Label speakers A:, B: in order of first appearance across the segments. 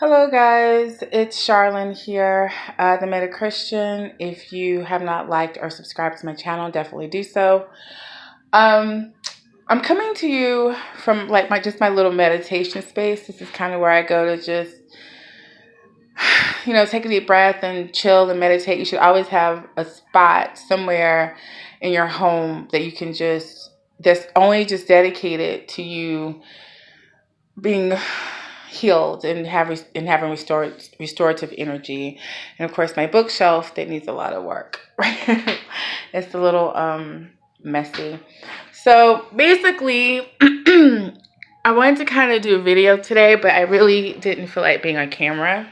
A: Hello, guys. It's Charlene here, the Meta Christian. If you have not liked or subscribed to my channel, definitely do so. Um, I'm coming to you from like my little meditation space. This is kind of where I go to just, take a deep breath and chill and meditate. You should always have a spot somewhere in your home that you can that's only just dedicated to you being healed and having restorative energy. And of course my bookshelf that needs a lot of work. Right? It's a little messy. So basically I wanted to kind of do a video today, but I really didn't feel like being on camera.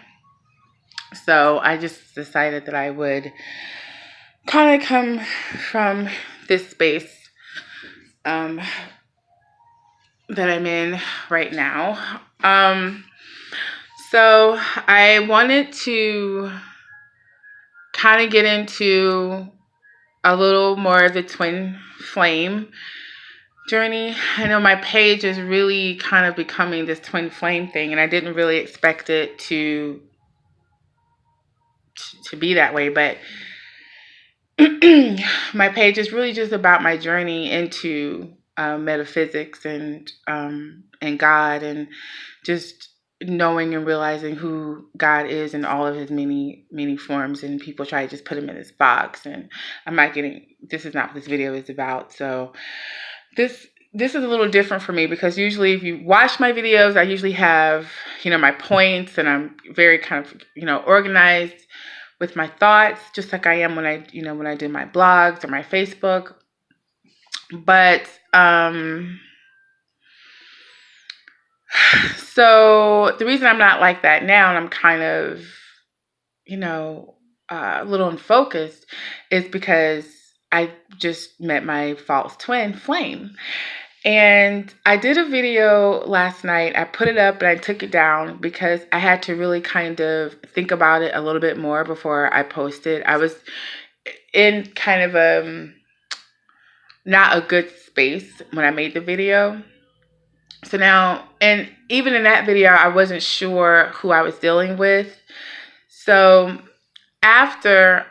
A: So I just decided that I would kind of come from this space that I'm in right now. So I wanted to kind of get into a little more of the twin flame journey. I know my page is really kind of becoming this twin flame thing, and I didn't really expect it to be that way, but my page is really just about my journey into metaphysics and God, and just knowing and realizing who God is in all of his many forms. And people try to just put him in this box, and this is not what this video is about. So this is a little different for me, because usually if you watch my videos, I usually have my points, and I'm very kind of organized with my thoughts, just like I am when I do my blogs or my Facebook. But so the reason I'm not like that now, and I'm kind of a little unfocused, is because I just met my false twin flame. And I did a video last night. I put it up and I took it down because I had to really kind of think about it a little bit more before I posted. I was in kind of not a good space when I made the video. So now, and even in that video, I wasn't sure who I was dealing with. So after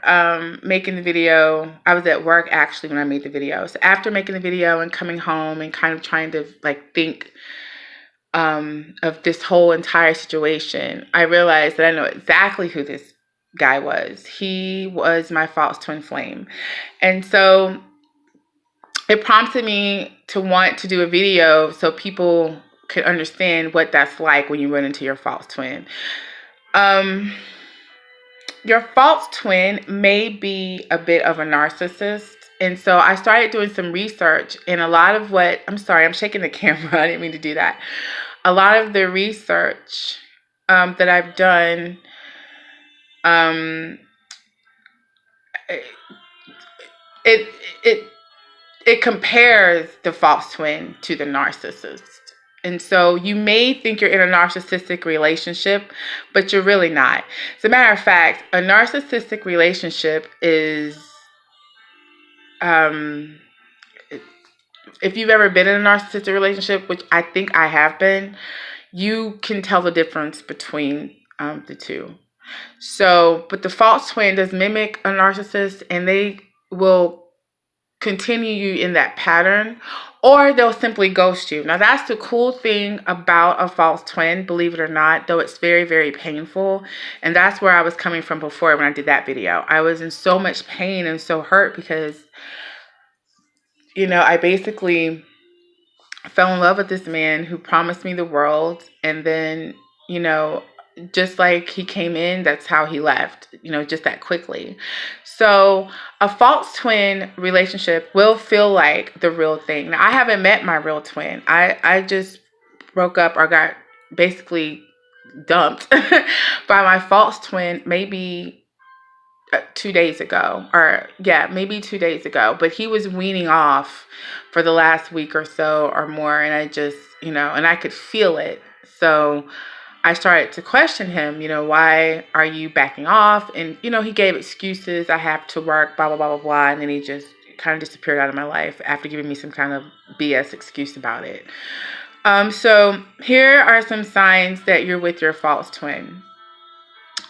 A: making the video, I was at work actually when I made the video. So after making the video and coming home and kind of trying to think of this whole entire situation, I realized that I know exactly who this guy was. He was my false twin flame. And so it prompted me to want to do a video so people could understand what that's like when you run into your false twin. Your false twin may be a bit of a narcissist. And so I started doing some research, and a lot of I'm sorry, I'm shaking the camera. I didn't mean to do that. A lot of the research that I've done, it compares the false twin to the narcissist. And so you may think you're in a narcissistic relationship, but you're really not. As a matter of fact, a narcissistic relationship is, if you've ever been in a narcissistic relationship, which I think I have been, you can tell the difference between the two. So, but the false twin does mimic a narcissist, and they will continue you in that pattern, or they'll simply ghost you. Now, that's the cool thing about a false twin, believe it or not, though it's very, very painful. And that's where I was coming from before when I did that video. I was in so much pain and so hurt because, I basically fell in love with this man who promised me the world. And then, just like he came in, that's how he left, just that quickly. So a false twin relationship will feel like the real thing. Now, I haven't met my real twin. I just broke up or got basically dumped by my false twin maybe 2 days ago, maybe 2 days ago. But he was weaning off for the last week or so or more. And I just, and I could feel it. So I started to question him, why are you backing off? And, he gave excuses. I have to work, blah, blah, blah, blah, blah. And then he just kind of disappeared out of my life after giving me some kind of BS excuse about it. So here are some signs that you're with your false twin.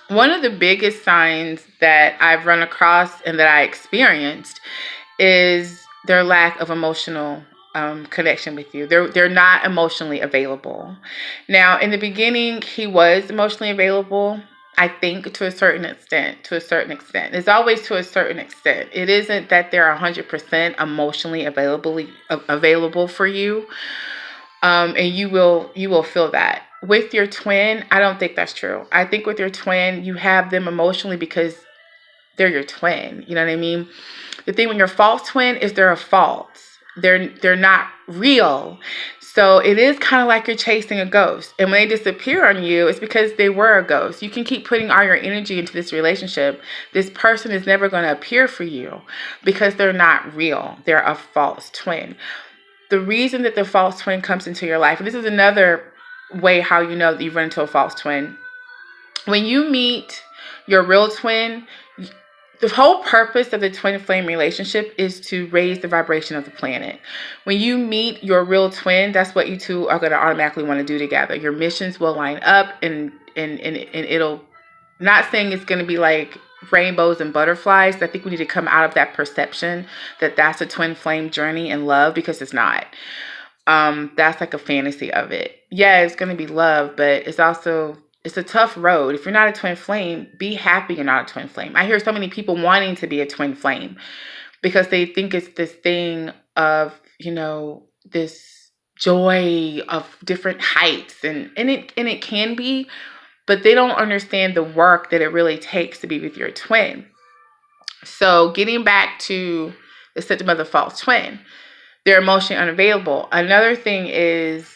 A: One of the biggest signs that I've run across and that I experienced is their lack of emotional connection with you. They're not emotionally available. Now, in the beginning, he was emotionally available. I think to a certain extent. It's always to a certain extent. It isn't that they're 100% emotionally available for you, and you will feel that. With your twin, I don't think that's true. I think with your twin, you have them emotionally because they're your twin. You know what I mean? The thing with your false twin is they're a false. They're not real. So it is kind of like you're chasing a ghost. And when they disappear on you, it's because they were a ghost. You can keep putting all your energy into this relationship. This person is never going to appear for you because they're not real. They're a false twin. The reason that the false twin comes into your life, and this is another way how you know that you've run into a false twin. When you meet your real twin, the whole purpose of the twin flame relationship is to raise the vibration of the planet. When you meet your real twin, that's what you two are going to automatically want to do together. Your missions will line up, and it'll, not saying it's going to be like rainbows and butterflies. I think we need to come out of that perception that that's a twin flame journey in love, because it's not. That's like a fantasy of it. Yeah, it's going to be love, but it's a tough road. If you're not a twin flame, be happy you're not a twin flame. I hear so many people wanting to be a twin flame because they think it's this thing of, this joy of different heights, and it can be, but they don't understand the work that it really takes to be with your twin. So getting back to the symptom of the false twin, they're emotionally unavailable. Another thing is,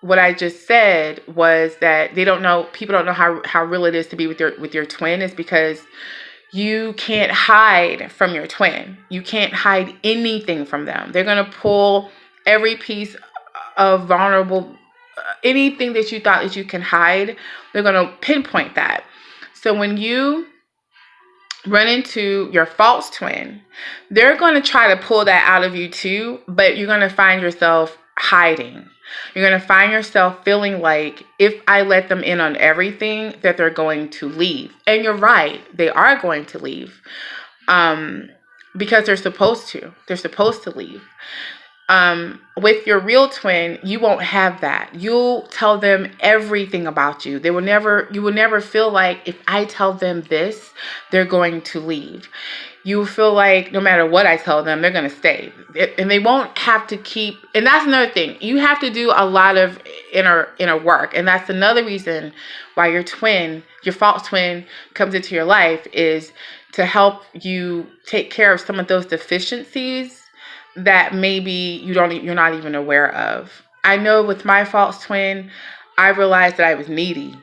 A: what I just said was that people don't know how real it is to be with your twin, is because you can't hide from your twin. You can't hide anything from them. They're going to pull every piece of vulnerable, anything that you thought that you can hide, they're going to pinpoint that. So when you run into your false twin, they're going to try to pull that out of you too, but you're going to find yourself hiding. You're going to find yourself feeling like, if I let them in on everything, that they're going to leave. And you're right, they are going to leave, because they're supposed to. They're supposed to leave. With your real twin, you won't have that. You'll tell them everything about you. You will never feel like, if I tell them this, they're going to leave. You feel like no matter what I tell them, they're going to stay. And they won't have to keep, and that's another thing. You have to do a lot of inner work. And that's another reason why your false twin comes into your life, is to help you take care of some of those deficiencies that maybe you're not even aware of. I know with my false twin, I realized that I was needy.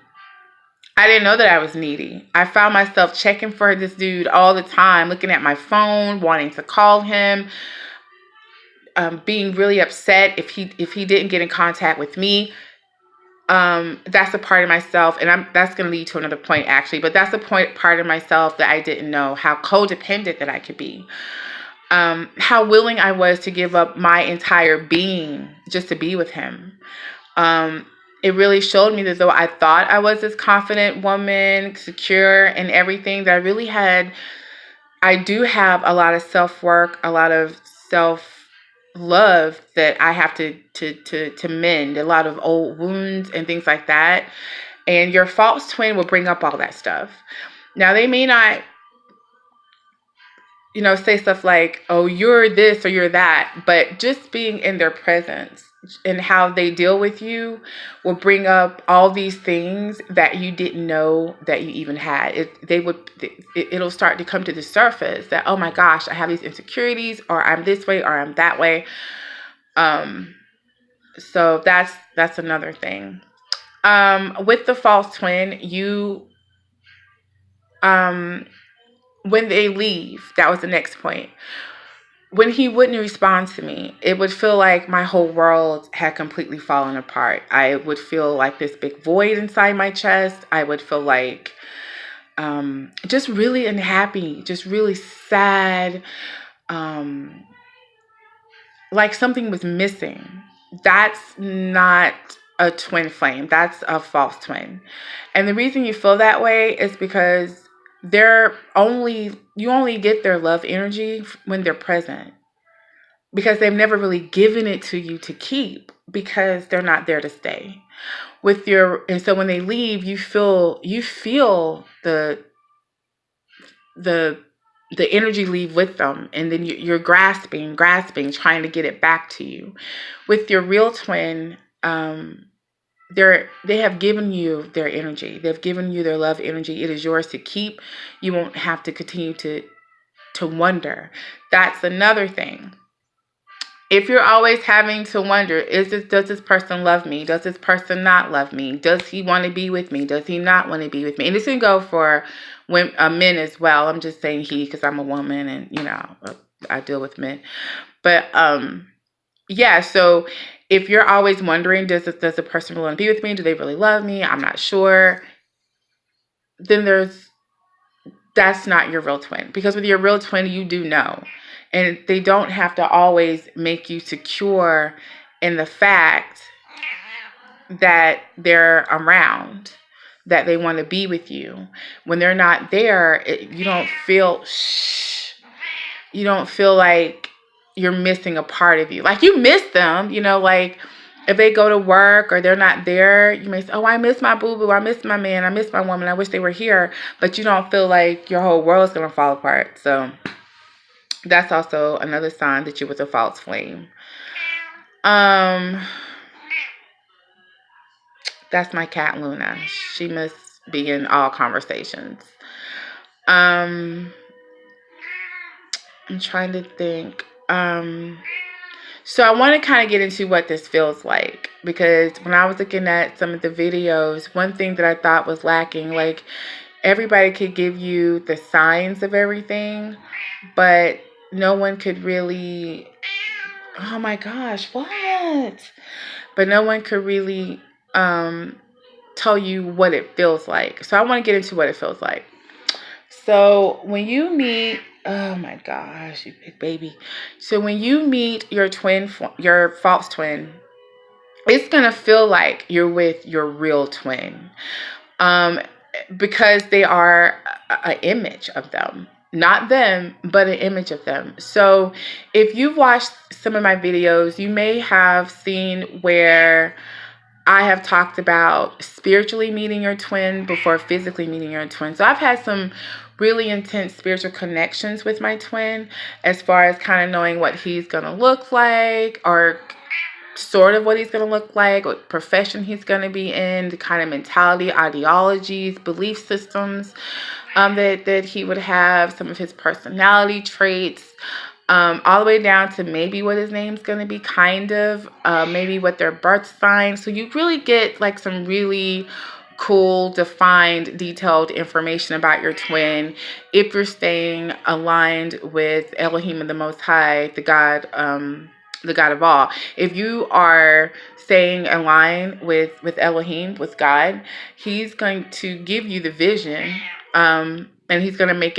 A: I didn't know that I was needy. I found myself checking for this dude all the time, looking at my phone, wanting to call him, being really upset if he didn't get in contact with me. That's a part of myself, and that's going to lead to another point actually, but that's a part of myself that I didn't know, how codependent that I could be. How willing I was to give up my entire being just to be with him. It really showed me that though I thought I was this confident woman, secure and everything, that I do have a lot of self-work, a lot of self-love that I have to mend, a lot of old wounds and things like that. And your false twin will bring up all that stuff. Now, they may not say stuff like, oh, you're this or you're that, but just being in their presence and how they deal with you will bring up all these things that you didn't know that you even had. It'll start to come to the surface that, oh my gosh, I have these insecurities, or I'm this way, or I'm that way. So that's another thing. With the false twin, when they leave, that was the next point. When he wouldn't respond to me, it would feel like my whole world had completely fallen apart. I would feel like this big void inside my chest. I would feel like just really unhappy, just really sad, like something was missing. that's not a twin flame. That's a false twin. And the reason you feel that way is because you only get their love energy when they're present, because they've never really given it to you to keep, because they're not there to stay and so when they leave, you feel the energy leave with them, and then you're grasping, trying to get it back to you. With your real twin, they have given you their energy. They've given you their love energy. It is yours to keep. You won't have to continue to wonder. That's another thing. If you're always having to wonder, does this person love me? Does this person not love me? Does he want to be with me? Does he not want to be with me? And this can go for men as well. I'm just saying he, because I'm a woman and, I deal with men. But, yeah, so if you're always wondering, does the person really want to be with me? Do they really love me? I'm not sure. Then that's not your real twin. Because with your real twin, you do know. And they don't have to always make you secure in the fact that they're around, that they want to be with you. When they're not there, you don't feel like you're missing a part of you. Like, you miss them, like if they go to work or they're not there, you may say, oh, I miss my boo-boo, I miss my man, I miss my woman, I wish they were here. But you don't feel like your whole world's going to fall apart. So that's also another sign that you're with a false flame. That's my cat, Luna. She must be in all conversations. I'm trying to think. So I want to kind of get into what this feels like, because when I was looking at some of the videos, one thing that I thought was lacking, like, everybody could give you the signs of everything, but no one could really, oh my gosh, what? But no one could really tell you what it feels like. So I want to get into what it feels like. So when you meet, oh my gosh, you big baby. So when you meet your false twin, it's going to feel like you're with your real twin. Because they are an image of them. Not them, but an image of them. So if you've watched some of my videos, you may have seen where I have talked about spiritually meeting your twin before physically meeting your twin. So I've had some really intense spiritual connections with my twin, as far as kind of knowing what he's going to look like, or sort of what he's going to look like, what profession he's going to be in, the kind of mentality, ideologies, belief systems that he would have, some of his personality traits, all the way down to maybe what his name's going to be, maybe what their birth sign. So you really get like some really cool, defined, detailed information about your twin if you're staying aligned with Elohim and the Most High, the God of all. If you are staying in line with Elohim, with God, he's going to give you the vision, and he's going to make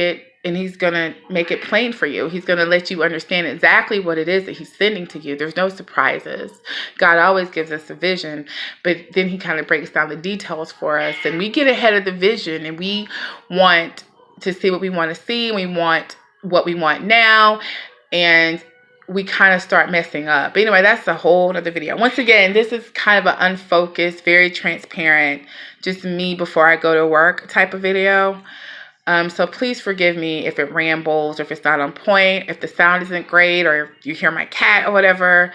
A: it plain for you. He's going to let you understand exactly what it is that he's sending to you. There's no surprises. God always gives us a vision, but then he kind of breaks down the details for us, and we get ahead of the vision, and we want to see what we want to see. We want what we want now, and we kind of start messing up. But anyway, that's a whole other video. Once again, this is kind of an unfocused, very transparent, just me before I go to work type of video. So please forgive me if it rambles, or if it's not on point, if the sound isn't great, or if you hear my cat or whatever.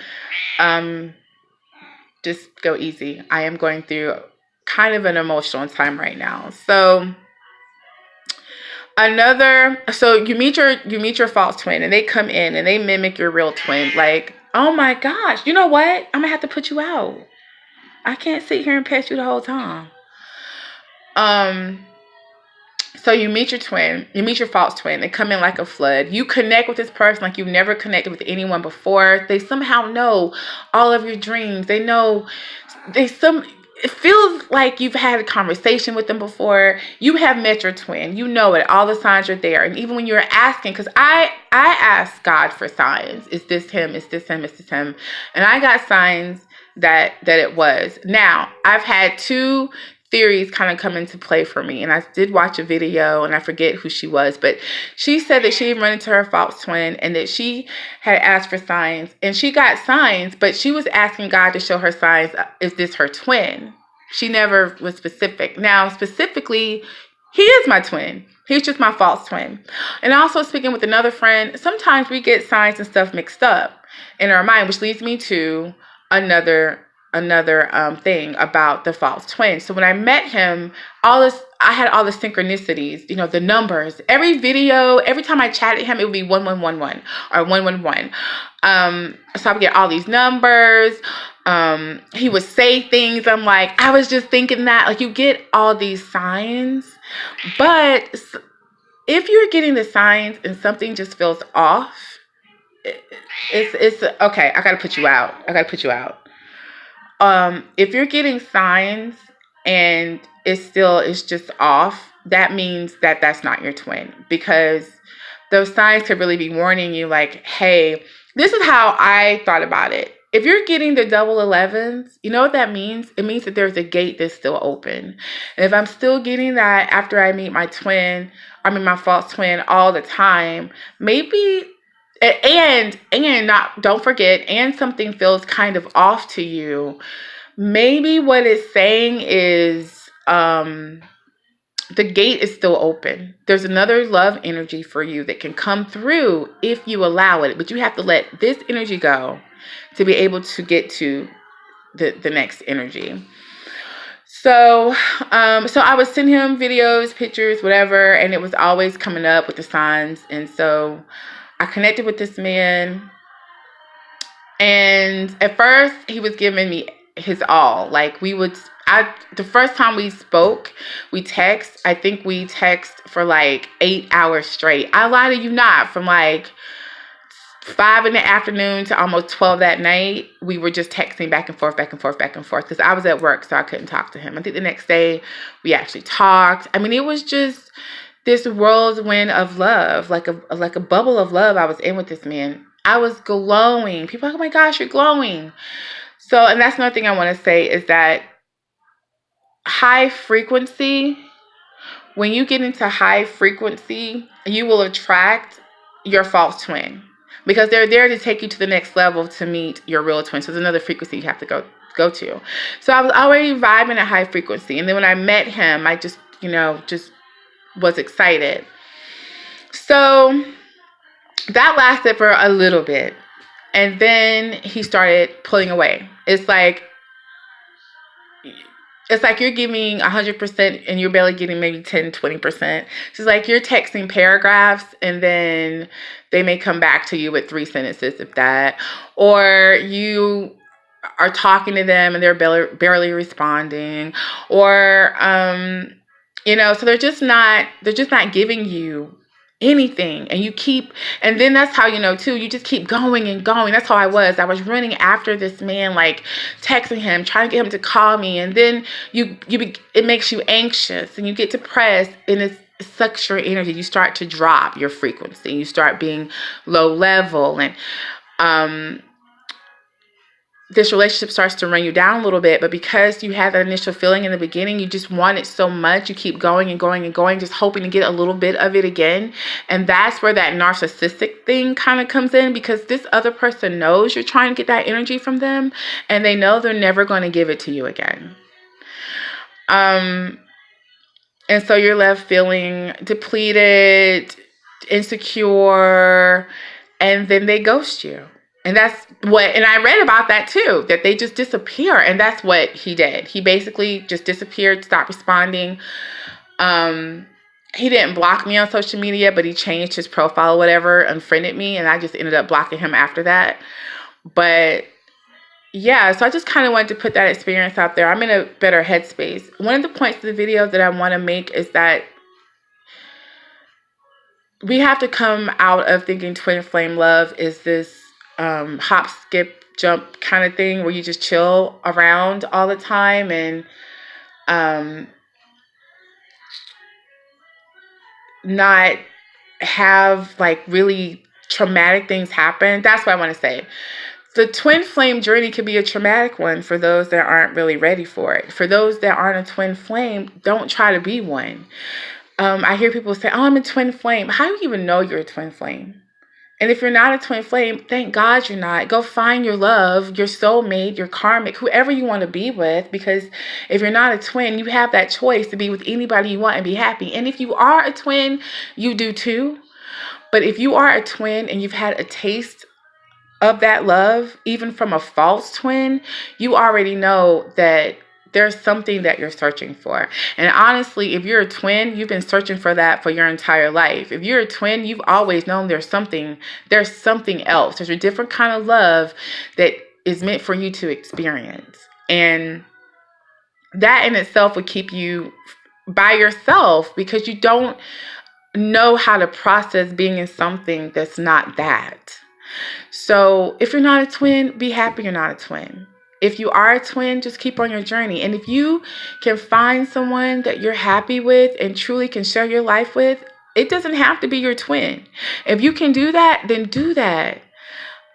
A: Just go easy. I am going through kind of an emotional time right now. So you meet your false twin, and they come in and they mimic your real twin. Like, oh my gosh, you know what? I'm gonna have to put you out. I can't sit here and pet you the whole time. So you meet your false twin. They come in like a flood. You connect with this person like you've never connected with anyone before. They somehow know all of your dreams. It feels like you've had a conversation with them before. You have met your twin. You know it. All the signs are there. And even when you're asking, because I asked God for signs. Is this him? Is this him? Is this him? And I got signs that it was. Now, I've had two theories kind of come into play for me, and I did watch a video, and I forget who she was, but she said that she had run into her false twin and that she had asked for signs, and she got signs, but she was asking God to show her signs. Is this her twin? She never was specific. Now, specifically, he is my twin. He's just my false twin. And also, speaking with another friend, sometimes we get signs and stuff mixed up in our mind, which leads me to another thing about the false twin. So when I met him, I had all the synchronicities, the numbers. Every video, every time I chatted him, it would be 1111 or 111. So I would get all these numbers. He would say things. I'm like, I was just thinking that. Like, you get all these signs, but if you're getting the signs and something just feels off, it's okay. I gotta put you out. If you're getting signs and it's just off, that means that that's not your twin, because those signs could really be warning you, like, hey, this is how I thought about it. If you're getting the double 11s, you know what that means? It means that there's a gate that's still open. And if I'm still getting that after I meet my false twin all the time, maybe, and don't forget, and something feels kind of off to you, maybe what it's saying is the gate is still open. There's another love energy for you that can come through if you allow it, but you have to let this energy go to be able to get to the next energy. So I would send him videos, pictures, whatever, and it was always coming up with the signs. And so I connected with this man, and at first he was giving me his all. Like, the first time we spoke, I think we text for like 8 hours straight. I lie to you not, from like 5 in the afternoon to almost 12 that night, we were just texting back and forth, because I was at work, so I couldn't talk to him. I think the next day we actually talked. I mean, it was just this whirlwind of love, like a bubble of love I was in with this man. I was glowing. People are like, oh my gosh, you're glowing. So, and that's another thing I want to say is that high frequency, when you get into high frequency, you will attract your false twin, because they're there to take you to the next level to meet your real twin. So there's another frequency you have to go to. So I was already vibing at high frequency. And then when I met him, I just was excited. So that lasted for a little bit. And then he started pulling away. It's like you're giving 100% and you're barely getting maybe 10, 20%. It's like you're texting paragraphs and then they may come back to you with 3 sentences, if that. Or you are talking to them and they're barely responding. Or, so they're just not giving you anything, and then that's how too, you just keep going and going. That's how I was running after this man, like texting him, trying to get him to call me, and then it makes you anxious and you get depressed, and it sucks your energy. You start to drop your frequency, you start being low level, and this relationship starts to run you down a little bit. But because you had that initial feeling in the beginning, you just want it so much, you keep going and going and going, just hoping to get a little bit of it again. And that's where that narcissistic thing kind of comes in, because this other person knows you're trying to get that energy from them, and they know they're never going to give it to you again. And so you're left feeling depleted, insecure, and then they ghost you. And I read about that too, that they just disappear. And that's what he did. He basically just disappeared, stopped responding. He didn't block me on social media, but he changed his profile, whatever, unfriended me. And I just ended up blocking him after that. But yeah, so I just kind of wanted to put that experience out there. I'm in a better headspace. One of the points of the video that I want to make is that we have to come out of thinking twin flame love is this hop, skip, jump kind of thing where you just chill around all the time and not have like really traumatic things happen. That's what I want to say. the twin flame journey can be a traumatic one for those that aren't really ready for it. For those that aren't a twin flame, don't try to be one. I hear people say, oh, I'm a twin flame. How do you even know you're a twin flame? And if you're not a twin flame, thank God you're not. Go find your love, your soulmate, your karmic, whoever you want to be with. Because if you're not a twin, you have that choice to be with anybody you want and be happy. And if you are a twin, you do too. But if you are a twin and you've had a taste of that love, even from a false twin, you already know that there's something that you're searching for. And honestly, if you're a twin, you've been searching for that for your entire life. If you're a twin, you've always known there's something else. There's a different kind of love that is meant for you to experience. And that in itself would keep you by yourself because you don't know how to process being in something that's not that. So if you're not a twin, be happy you're not a twin. If you are a twin, just keep on your journey. And if you can find someone that you're happy with and truly can share your life with, it doesn't have to be your twin. If you can do that, then do that.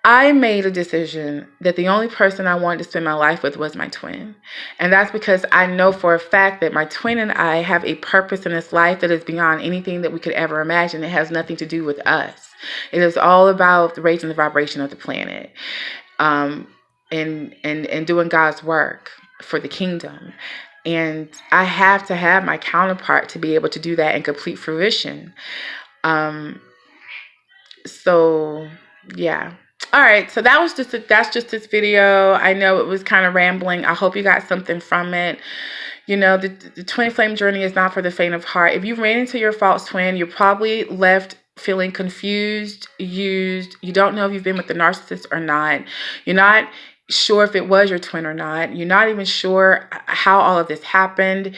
A: I made a decision that the only person I wanted to spend my life with was my twin. And that's because I know for a fact that my twin and I have a purpose in this life that is beyond anything that we could ever imagine. It has nothing to do with us. It is all about raising the vibration of the planet, and doing God's work for the kingdom. And I have to have my counterpart to be able to do that in complete fruition. So yeah. All right, so that's just this video. I know it was kind of rambling. I hope you got something from it. You know, the twin flame journey is not for the faint of heart. If you ran into your false twin, you're probably left feeling confused, used. You don't know if you've been with the narcissist or not. You're not sure if it was your twin or not. You're not even sure how all of this happened.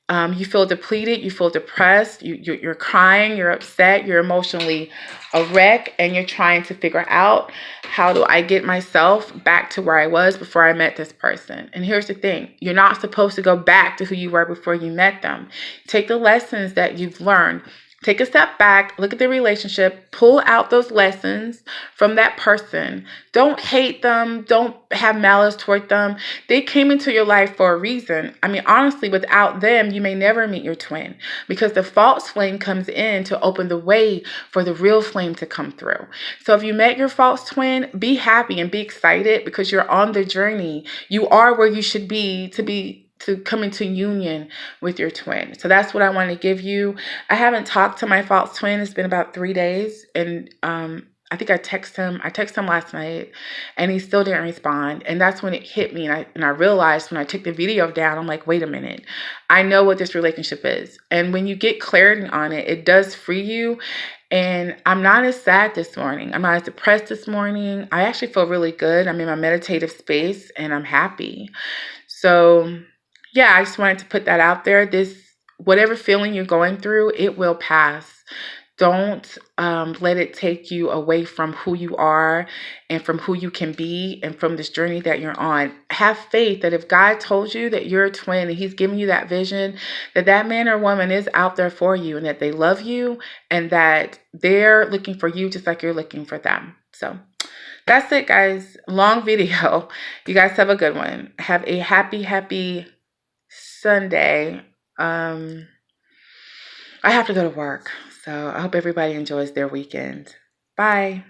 A: You feel depleted, you feel depressed, you're crying, you're upset, you're emotionally a wreck, and you're trying to figure out, how do I get myself back to where I was before I met this person? And here's the thing, you're not supposed to go back to who you were before you met them. Take the lessons that you've learned. Take a step back, look at the relationship, pull out those lessons from that person. Don't hate them. Don't have malice toward them. They came into your life for a reason. I mean, honestly, without them, you may never meet your twin because the false flame comes in to open the way for the real flame to come through. So if you met your false twin, be happy and be excited because you're on the journey. You are where you should be to come into union with your twin. So that's what I want to give you. I haven't talked to my false twin. It's been about 3 days. And I think I texted him last night and he still didn't respond. And that's when it hit me. And I realized when I took the video down, I'm like, wait a minute. I know what this relationship is. And when you get clarity on it, it does free you. And I'm not as sad this morning. I'm not as depressed this morning. I actually feel really good. I'm in my meditative space and I'm happy. So yeah, I just wanted to put that out there. Whatever feeling you're going through, it will pass. Don't let it take you away from who you are and from who you can be and from this journey that you're on. Have faith that if God told you that you're a twin and he's giving you that vision, that man or woman is out there for you and that they love you and that they're looking for you just like you're looking for them. So that's it, guys. Long video. You guys have a good one. Have a happy Sunday. I have to go to work, so I hope everybody enjoys their weekend. Bye.